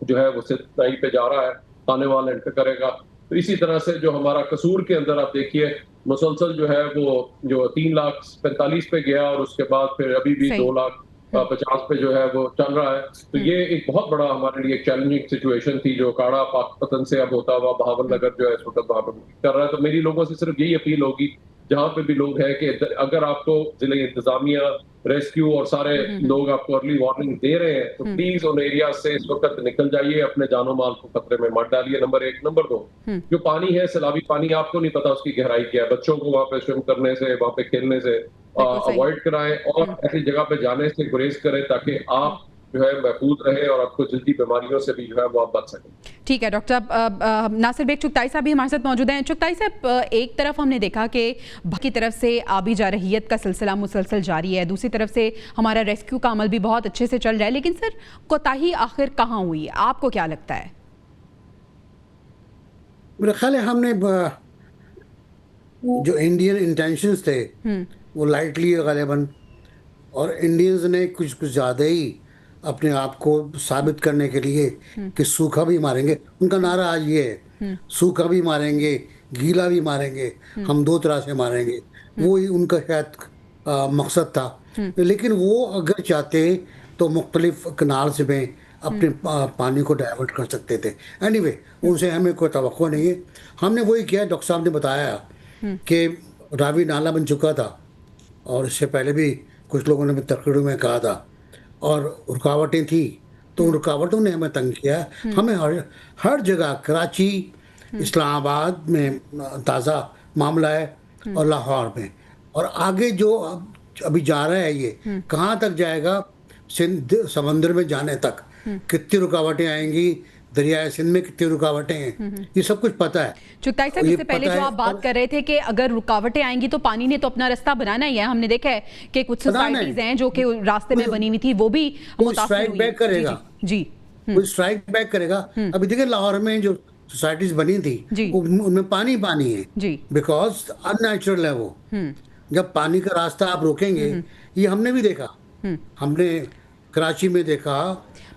जो है वो सिद्धाई पे जा रहा है, आने वाला एंटर करेगा। तो इसी तरह से जो हमारा कसूर के अंदर आप देखिए मुसलसल जो है वो जो 3,45,000 पे गया, और उसके बाद फिर अभी भी 2,50,000 पे जो है वो चल रहा है। तो ये एक बहुत बड़ा हमारे लिए चैलेंजिंग सिचुएशन थी, जो काड़ा पाकपतन से अब होता हुआ बहावल नगर जो है इस वक्त वहां पर कर रहा है। तो मेरी लोगों से सिर्फ यही अपील होगी, जहां पे भी लोग हैं, कि अगर आपको जिले इंतजामिया, रेस्क्यू और सारे लोग आपको अर्ली वार्निंग दे रहे हैं, तो प्लीज उन एरिया से इस वक्त निकल जाइए, अपने जानो माल को खतरे में मत डालिए। नंबर 1। नंबर 2, जो पानी है सैलाबी पानी, आपको नहीं पता उसकी गहराई क्या है। बच्चों को वहां पे स्विम करने से, वहां पे खेलने से अवॉइड कराएं, और ऐसी जगह पे जाने से गुरेज करें, ताकि आप जो है महफूज रहे और आपको जल्दी बीमारियों से भी जो है वो आप बच सकें। ठीक है डॉक्टर साहब, नासिर बेग चुगताई साहब भी हमारे साथ मौजूद हैं। चुगताई साहब, एक तरफ हमने देखा कि की तरफ से आबी जारहियत का सिलसिला मुसलसल जारी है, दूसरी तरफ से हमारा रेस्क्यू का अमल भी बहुत अच्छे से चल रहा है, लेकिन सर कोताही आखिर कहाँ हुई है, आपको क्या लगता है? मेरा ख्याल है हमने जो इंडियन इंटेंशंस थे वो लाइटली गालिबन, और इंडियंस ने कुछ ज़्यादा ही अपने आप को साबित करने के लिए कि सूखा भी मारेंगे, उनका नारा आज ये है, सूखा भी मारेंगे, गीला भी मारेंगे, हम 2 तरह से मारेंगे। वो ही उनका शायद मकसद था। लेकिन वो अगर चाहते तो मुख्तलिफ कनाल से में अपने पानी को डाइवर्ट कर सकते थे। एनीवे, उनसे हमें कोई तवक्को नहीं है। हमने वही किया, डॉक्टर साहब ने बताया कि रावी नाला बन चुका था, और इससे पहले भी कुछ लोगों ने तकरीरों में कहा था, और रुकावटें थी, तो उन रुकावटों ने हमें तंग किया। हमें हर जगह, कराची, इस्लामाबाद में ताज़ा मामला है, और लाहौर में, और आगे जो अभी जा रहा है ये कहाँ तक जाएगा, सिंध समंदर में जाने तक कितनी रुकावटें आएंगी, दरियाए सिंध में कितनी रुकावटें हैं, ये सब कुछ पता है। चुगताई साहब, ये इससे पहले पता जो है आप बात और- कर रहे थे कि अगर रुकावटें आएंगी तो पानी ने तो अपना रास्ता बनाना ही है। हमने देखा है कि कुछ बनाना है। सोसाइटीज हैं जो कि रास्ते में बनी हुई थी, वो भी कोई मुतासिर स्ट्राइक हुई। बैक करेगा। जी कोई स्ट्राइक बैक करेगा। अभी देखिए लाहौर में जो सोसाइटीज बनी थी जी। उनमें पानी पानी है, जी। बिकॉज अननेचुरल है वो। जब पानी का रास्ता आप रोकेंगे, ये हमने भी देखा, हमने कराची में देखा।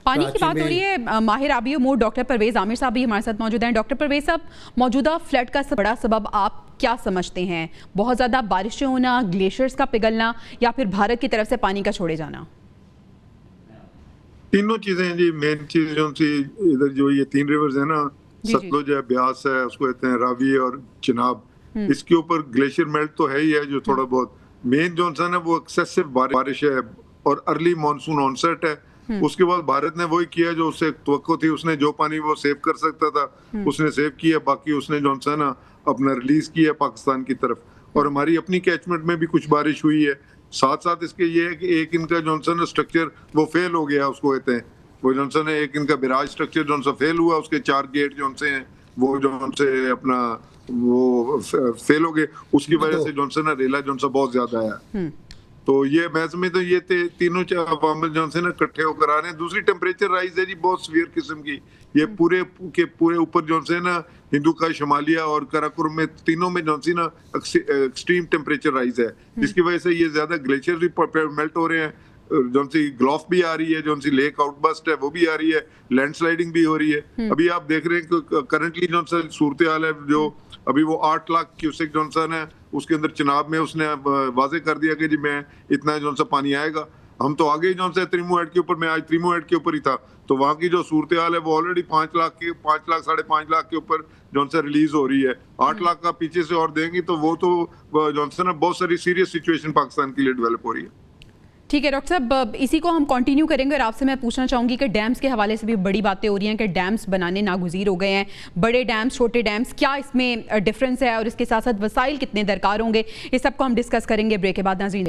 पानी की कराची बात हो में- रही है, माहिर आबी उमूर डॉक्टर परवेज आमिर साहब भी हमारे साथ मौजूद हैं। डॉक्टर परवेज साहब, मौजूदा फ्लड का बड़ा सबब आप क्या समझते हैं? बहुत ज़्यादा बारिशें होना, ग्लेशियर्स का पिघलना, या फिर भारत की तरफ से पानी का छोड़े जाना? तीनों चीजें हैं जी। मेन चीज जो सी इधर जो ये 3 रिवर्स है ना, जी, सतलुज है, ब्यास है, उसको कहते हैं रावी और चिनाब, इसके ऊपर ग्लेशियर मेल्ट तो है ही है जो थोड़ा बहुत। मेन जो है ना वो एक्सेसिव बारिश है और अर्ली मानसून ऑनसेट है। उसके बाद भारत ने वही किया जो उससे तवक्को थी, उसने जो पानी वो सेव कर सकता था उसने सेव किया, बाकी उसने जो है ना अपना रिलीज किया पाकिस्तान की तरफ। और हमारी अपनी कैचमेंट में भी कुछ बारिश हुई है। साथ साथ इसके ये है कि एक इनका जॉनसन स्ट्रक्चर वो फेल हो गया, उसको कहते हैं वो जॉनसन है, एक इनका बिराज स्ट्रक्चर जॉनसन फेल हुआ, उसके 4 गेट जॉनसे हैं वो जॉनसे अपना वो फेल हो गए, उसकी वजह से जॉनसन रेला जॉनसन बहुत ज्यादा है। तो ये मैच में तो ये तीनों अवामिल जो है ना इकट्ठे होकर आ रहे हैं। दूसरी टेम्परेचर राइज है जी बहुत सीवियर किस्म की, ये पूरे के पूरे ऊपर जो है ना हिंदू का शमालिया और कराकुरम में तीनों में जो है ना एक्सट्रीम टेम्परेचर राइज है, जिसकी वजह से ये ज्यादा ग्लेशियर भी मेल्ट हो रहे हैं। जो सी ग्लोफ भी आ रही है, जो सी लेक आउटबस्ट है वो भी आ रही है, लैंडस्लाइडिंग भी हो रही है। अभी आप देख रहे हैं कि करंटली जो सूरत हाल है, जो अभी वो 8 लाख क्यूसेक जॉनसन है उसके अंदर चिनाब में उसने वाजे कर दिया कि जी मैं इतना जो सा पानी आएगा। हम तो आगे जो है त्रिमू हेड के ऊपर, मैं आज त्रिमू हेड के ऊपर ही था, तो वहाँ की जो सूरत हाल है वो ऑलरेडी 5 लाख साढ़े 5 लाख के ऊपर जो है रिलीज हो रही है। 8 लाख का पीछे से और देंगी तो वो तो जो है ना बहुत सारी सीरियस सिचुएशन पाकिस्तान के लिए डेवलप हो रही है। ठीक है डॉक्टर साहब, इसी को हम कंटिन्यू करेंगे और आपसे मैं पूछना चाहूँगी कि डैम्स के हवाले से भी बड़ी बातें हो रही हैं कि डैम्स बनाने नागुज़ीर हो गए हैं। बड़े डैम्स, छोटे डैम्स, क्या इसमें डिफरेंस है और इसके साथ साथ वसाइल कितने दरकार होंगे, इस सब को हम डिस्कस करेंगे ब्रेक के बाद। नाज़रीन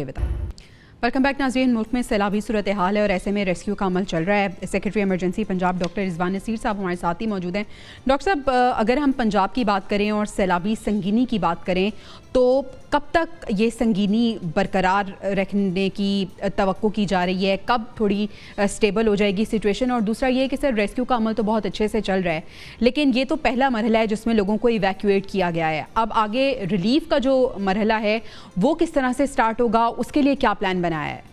वेलकम बैक। नाज़रीन, मुल्क में सैलाबी सूरत हाल है और ऐसे में रेस्क्यू का अमल चल रहा है। Secretary emergency Punjab doctor Rizwan Nasir sahab हमारे साथ ही मौजूद हैं। डॉक्टर साहब, अगर हम पंजाब की बात करें और सैलाबी संगीनी की बात करें तो कब तक ये संगीनी बरकरार रखने की तवक्को की जा रही है, कब थोड़ी स्टेबल हो जाएगी सिचुएशन? और दूसरा ये कि सर रेस्क्यू का अमल तो बहुत अच्छे से चल रहा है, लेकिन ये तो पहला मरहला है जिसमें लोगों को इवैक्यूएट किया गया है। अब आगे रिलीफ का जो मरहला है वो किस तरह से स्टार्ट होगा, उसके लिए क्या प्लान बनाया है?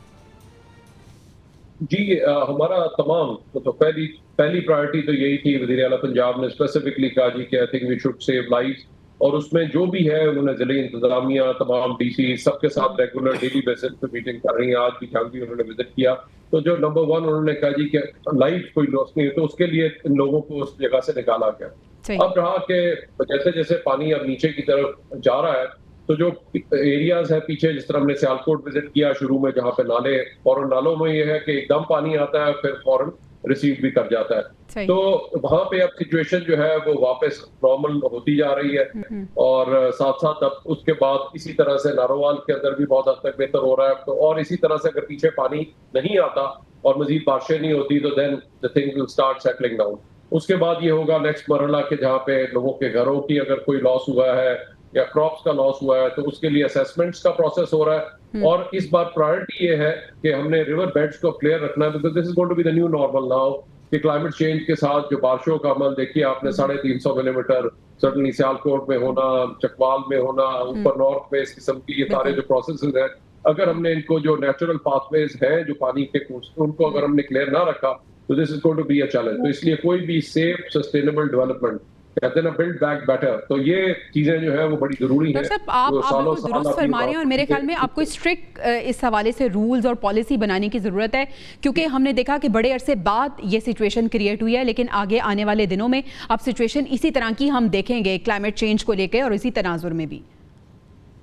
जी, हमारा तमाम तो पहली प्रायोरिटी तो यही थी। वज़ीर आला पंजाब ने स्पेसिफिकली कहा जी कि I think we should save lives, और उसमें जो भी है उन्होंने जिले इंतजामिया, तमाम डीसी सबके साथ रेगुलर डेली बेसिस पे मीटिंग कर रही हैं। आज भी जंग भी उन्होंने विजिट किया, तो जो नंबर 1 उन्होंने कहा जी कि लाइफ कोई लॉस नहीं है, तो उसके लिए इन लोगों को उस जगह से निकाला गया। अब रहा कि जैसे जैसे पानी अब नीचे की तरफ जा रहा है, तो जो एरियाज है पीछे, जिस तरह हमने सियालकोट विजिट किया शुरू में, जहाँ पे नाले, फौरन नालों में ये है कि एकदम पानी आता है फिर फौरन रिसीव भी कर जाता है, तो वहां पे अब सिचुएशन जो है वो वापस नॉर्मल होती जा रही है। और साथ साथ अब उसके बाद इसी तरह से नारोवाल के अंदर भी बहुत हद तक बेहतर हो रहा है। तो और इसी तरह से अगर पीछे पानी नहीं आता और मजीद बारिशें नहीं होती तो then the thing will start settling down. उसके बाद ये होगा नेक्स्ट मरहला के जहाँ पे लोगों के घरों की अगर कोई लॉस हुआ है या क्रॉप्स का लॉस हुआ है तो उसके लिए असेसमेंट्स का प्रोसेस हो रहा है। और इस बार प्रायोरिटी ये है कि हमने रिवर बेड्स को क्लियर रखना है, because this is going to be the new normal now कि क्लाइमेट चेंज के साथ जो बारिशों का अमल देखिए आपने 350 मिलीमीटर सर्टनली सियालकोट में होना, चकवाल में होना, ऊपर नॉर्थ में इस किस्म की ये सारे जो प्रोसेसेस हैं, अगर हमने इनको जो नेचुरल पाथवेज हैं जो पानी के उनको अगर हमने क्लियर ना रखा तो this is going to be a challenge. तो इसलिए कोई भी सेफ सस्टेनेबल डेवलपमेंट कहते हैं ना, बिल्ड बैक बेटर, तो ये चीजें जो है वो बड़ी जरूरी है। आप बिल्कुल दुरुस्त फरमा रहे हैं और मेरे ख्याल में आपको स्ट्रिक्ट इस हवाले से रूल्स और पॉलिसी बनाने की जरूरत है, क्योंकि हमने देखा कि बड़े अरसे बाद ये सिचुएशन क्रिएट हुई है, लेकिन आगे आने वाले दिनों में अब सिचुएशन इसी तरह की हम देखेंगे क्लाइमेट चेंज को लेकर और इसी तनाजुर में भी।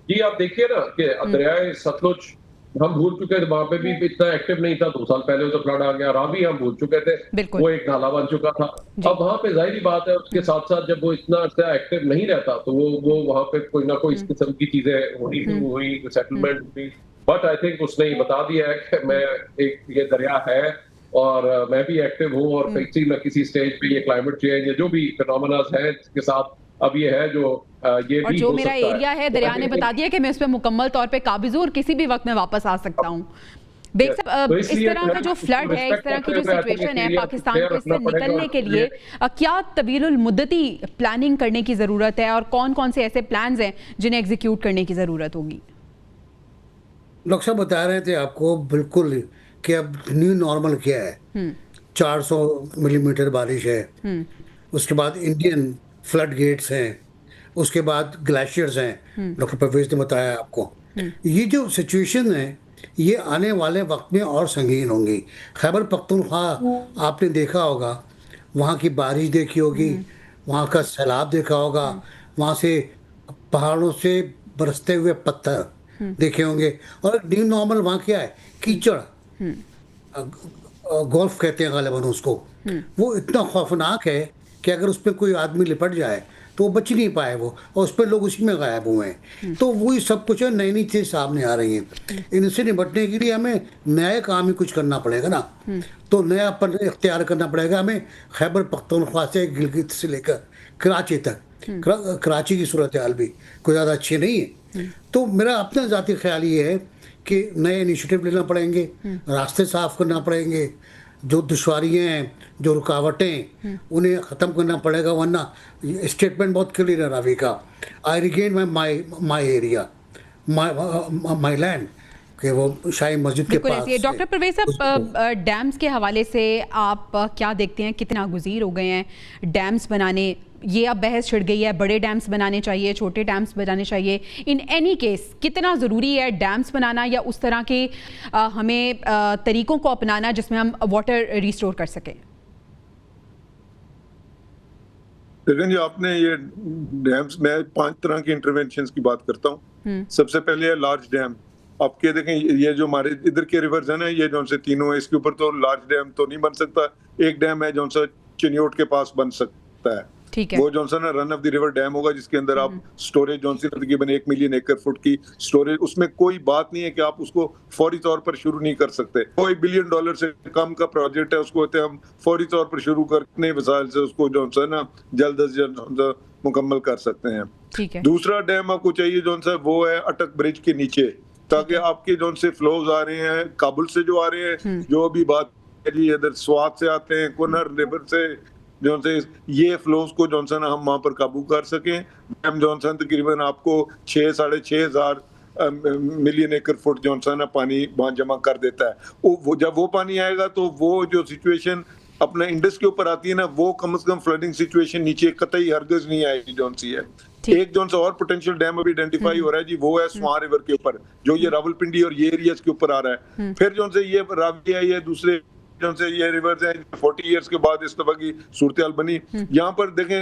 जी, आप देखिए ना कि दरियाए सतलुज हम भूल चुके थे, वहां पे भी इतना एक्टिव नहीं था। 2 साल पहले तो फ्लड आ गया, रावी हम भूल चुके थे, वो एक नाला बन चुका था। अब वहां पे जाहिर बात है उसके साथ साथ जब वो इतना अच्छा एक्टिव नहीं रहता तो वो वहां पे कोई ना कोई इस किस्म की चीजें होनी शुरू हुई, सेटलमेंट हुई। बट आई थिंक उसने ये बता दिया है कि मैं एक ये दरिया है और मैं भी एक्टिव हूँ और किसी न किसी स्टेज पे ये क्लाइमेट चेंज या जो भी फिनोमेना है जिसके साथ अब ये है जो ये और भी जो हो मेरा सकता एरिया है दरिया ने बता दिया कि मैं उस पर मुकम्मल तौर पे काबिज हूँ और किसी भी वक्त में वापस आ सकता हूँ। बेग साहब, तो इस इसलिए तरह का जो फ्लड है, इस तरह की जो सिचुएशन है पाकिस्तान को इससे निकलने के लिए क्या तवीलुल मुद्दती प्लानिंग करने की ज़रूरत है और कौन कौन से ऐसे प्लान्स हैं जिन्हें एग्जीक्यूट करने की ज़रूरत होगी? डॉक्टर साहब बता रहे थे आपको बिल्कुल कि अब न्यू नॉर्मल क्या है। 400 मिलीमीटर बारिश है, उसके बाद इंडियन फ्लड गेट्स हैं, उसके बाद ग्लेशियर्स हैं, डॉक्टर परवेज ने बताया आपको। ये जो सिचुएशन है ये आने वाले वक्त में और संगीन होंगी। खैबर पख्तूनख्वा आपने देखा होगा, वहाँ की बारिश देखी होगी, वहाँ का सैलाब देखा होगा, वहाँ से पहाड़ों से बरसते हुए पत्थर देखे होंगे। और न्यू नॉर्मल वहाँ क्या है? कीचड़, गोल्फ कहते हैं गालिबन उसको। वो इतना खौफनाक है कि अगर उस पर कोई आदमी लिपट जाए तो वो बच नहीं पाए वो, और उस पर लोग उसी में गायब हुए हैं। तो वही सब कुछ है, नई नई चीज़ सामने आ रही हैं। इनसे निपटने के लिए हमें नया काम ही कुछ करना पड़ेगा ना। तो नयापन इख्तियार करना पड़ेगा हमें। खैबर पख्तूनख्वा से गिलगित से लेकर कराची तक, कराची की सूरत हाल भी कोई ज़्यादा अच्छी नहीं है। तो मेरा अपना ज़ाती ख्याल ये है कि नए इनिशिएटिव लेना पड़ेंगे, रास्ते साफ करना पड़ेंगे, जो दुश्वारियाँ हैं, जो रुकावटें, उन्हें ख़त्म करना पड़ेगा। वरना स्टेटमेंट बहुत क्लियर है रावी का, I regain my area, my land, कि वो शाही मस्जिद के पास। डॉक्टर परवेज साहब, डैम्स के हवाले से आप क्या देखते हैं, कितना गुज़ीर हो गए हैं डैम्स बनाने? ये अब बहस छिड़ गई है, बड़े डैम्स बनाने चाहिए, छोटे डैम्स बनाने चाहिए। इन एनी केस कितना ज़रूरी है डैम्स बनाना या उस तरह के हमें तरीक़ों को अपनाना जिसमें हम वाटर रिस्टोर कर सकें? लेकिन जो आपने ये डैम्स में 5 तरह की इंटरवेंशंस की बात करता हूँ। सबसे पहले है लार्ज डैम। आपके देखें ये जो हमारे इधर के रिवर्स है ना, ये जो से तीनों है, इसके ऊपर तो लार्ज डैम तो नहीं बन सकता। एक डैम है जो सा चिन्योट के पास बन सकता है, वो जो सा ना run of the river dam होगा, जिसके अंदर आप स्टोरेज जो सी तकरीबन 1 मिलियन एकड़ फुट की स्टोरेज, उसमें कोई बात नहीं है कि आप उसको फौरी तौर पर शुरू नहीं कर सकते। कोई $1 बिलियन से कम का प्रोजेक्ट है, उसको कहते हैं हम फौरी तौर पर शुरू करने वसाइल से उसको जो सा ना जल्द अज जल्द मुकम्मल कर सकते हैं। दूसरा डैम आपको चाहिए जो सा वो है अटक ब्रिज के नीचे, ताकि आपके जो से फ्लोज आ रहे हैं काबुल से जो आ रहे हैं, जो अभी बात इधर स्वात से आते हैं, कुनर रिवर से जो से ये फ्लोज को जो ना हम वहाँ पर काबू कर सकें। डैम जो तकरीबन आपको 6-6.5 मिलियन एकड़ फुट जो ना पानी वहाँ जमा कर देता है। वो जब वो पानी आएगा तो वो जो सिचुएशन अपने इंडस के ऊपर आती है ना, वो कम से कम फ्लडिंग सिचुएशन नीचे कतई हरगिज़ नहीं आएगी जो सी है। एक जो सा और पोटेंशियल डैम अभी आइडेंटिफाई हो रहा है जी, वो है स्वां रिवर के ऊपर, जो ये रावलपिंडी और ये एरियाज के ऊपर आ रहा है। फिर जो से ये रावी है, ये दूसरे जो से ये रिवर्स है, 40 इयर्स के बाद इस तरह की सूरत हाल बनी। यहाँ पर देखें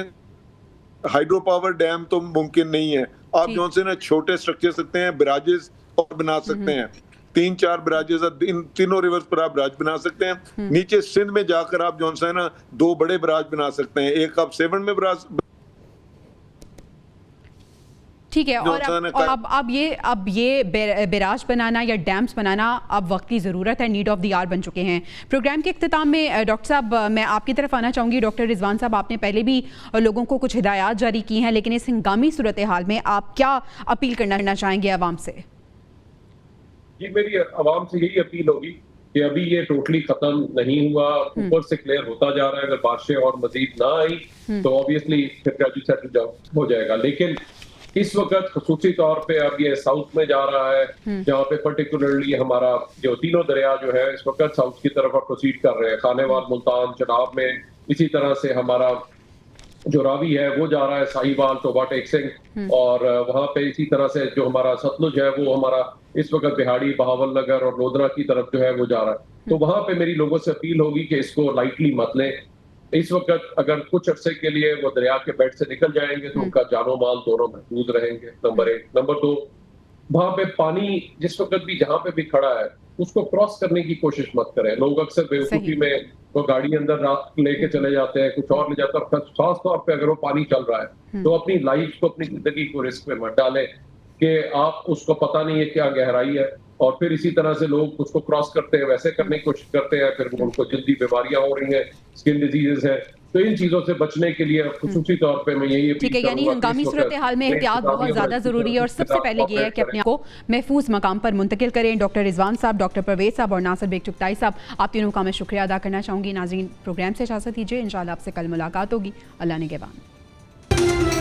हाइड्रो पावर डैम तो मुमकिन नहीं है। आप जो से ना छोटे स्ट्रक्चर सकते हैं, ब्राजेस और बना सकते हैं, 3-4 ब्राजेस, इन तीनों रिवर्स पर आप ब्राज बना सकते हैं। नीचे सिंध में जाकर आप जो है ना 2 बड़े ब्राज बना सकते हैं, एक आप 7 में ब्राज, ठीक है। और अब ये बैराज बनाना या डैम्स बनाना अब वक्त की ज़रूरत है, नीड ऑफ द आवर बन चुके हैं। प्रोग्राम के इख्तिताम में डॉक्टर साहब मैं आपकी तरफ आना चाहूँगी। डॉक्टर रिजवान साहब, आपने पहले भी लोगों को कुछ हिदायत जारी की हैं, लेकिन इस हंगामी सूरत हाल में आप क्या अपील करना चाहेंगे आवाम से? जी, मेरी आवाम से यही अपील होगी कि अभी ये टोटली खत्म नहीं हुआ, ऊपर से क्लियर होता जा रहा है। अगर बारिशें और मजीद ना आई तो ऑब्वियसली फिर ग्रेजुअली सेटल हो जाएगा। लेकिन इस वक्त खसूसी तौर पे अब ये साउथ में जा रहा है, जहाँ पे पर्टिकुलरली हमारा जो तीनों दरिया जो है इस वक्त साउथ की तरफ प्रोसीड कर रहे हैं। खानेवाल, मुल्तान, चनाब में इसी तरह से हमारा जो रावी है वो जा रहा है साहिवाल, टोबा टेक्सिंग, और वहाँ पे इसी तरह से जो हमारा सतलुज है वो हमारा इस वक्त बिहाड़ी, बहावल नगर और लोधरा की तरफ जो है वो जा रहा है। तो वहाँ पे मेरी लोगों से अपील होगी कि इसको लाइटली मत लें। इस वक्त अगर कुछ अरसे के लिए वो दरिया के बेड से निकल जाएंगे तो उनका जानो माल दोनों महफूज रहेंगे, नंबर 1। नंबर 2, वहां पे पानी जिस वक्त भी जहां पे भी खड़ा है उसको क्रॉस करने की कोशिश मत करें। लोग अक्सर बेवकूफी में वो गाड़ी अंदर रात लेके चले जाते हैं, कुछ और ले जाते हैं। खास तौर पे अगर वो पानी चल रहा है तो अपनी लाइफ को, अपनी जिंदगी को रिस्क में मत डालें कि आप उसको पता नहीं है क्या गहराई है और फिर इसी तरह से लोग उसको क्रॉस करते हैं, वैसे करने की कोशिश करते हैं, फिर उनको जल्दी बीमारियां हो रही हैं, स्किन डिजीजेस हैं। तो इन चीजों से बचने के लिए खुसूसी तौर पे मैं यही ठीक है, यानी हंगामी सूरत हाल में एहतियात बहुत ज़्यादा ज़रूरी है और सबसे पहले ये है कि अपने आप को महफूज मकाम पर मुंतकिल करें। डॉक्टर रिजवान साहब, डॉक्टर परवेज साहब और नासिर बेग चुगताई साहब, आप तीनों का मैं शुक्रिया अदा करना चाहूँगी। नाज़रीन, प्रोग्राम से इजाज़त दीजिए, इंशाल्लाह आपसे कल मुलाकात होगी। अल्लाह ने के बाद।